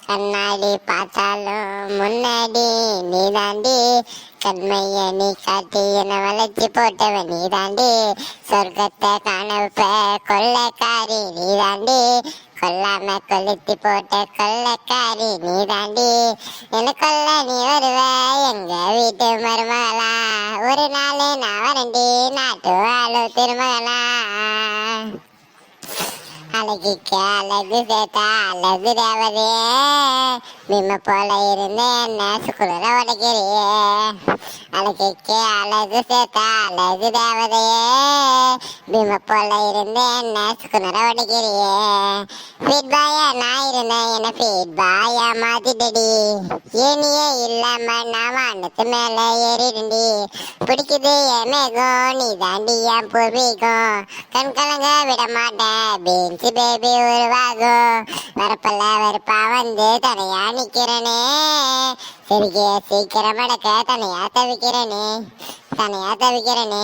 கண்ணாடி பார்த்தாலும் முன்னாடி நீ தாண்டி, கண்மைய நீ காட்டி என வளைச்சு போட்டவன் நீ தாண்டி, சொர்க்கத்தை காணப்ப கொள்ளைக்காரி நீ தாண்டி, கொல்லாம கொளுத்தி போட்ட கொள்ளைக்காரி நீ தாண்டி, எனக்குள்ள நீ வருவ எங்க வீட்டு மருமகளா, ஒரு நாள் நான் வரண்டி நாட்டு வாழ திருமகளா. அழகிக்க அழகு சேர்த்தா அழகு தேவதையே, மிம்ம போல இருந்து என்ன சுக்குளர உடைக்கிறியே. அழகிக்க அழகு சேர்த்தா அழகு தேவதையே, மிம்ம போல இருந்து என்ன சுக்குளர உடைக்கிறியே. ஃபீட் பாயா நான் இருந்தேன் என்ன ஃபீட் பாயா மாத்திட்டடி, ஏனியே இல்லாம நான் வானத்து மேல ஏறிடுண்டி, பிடிக்குது என் மேகம் நீ தாண்டி என் பூர்வீகம், கண் கலங்க விட மாட்டேன் பீன்ஸ் பேபி உருவாகும், வரப்பல்ல வெறுப்பா வந்து தனியா நிக்கிறனே, சிரிக்க சீக்கிரம் அடக்க தனியா தவிக்கிறனே, தனியா தவிக்கிறனே.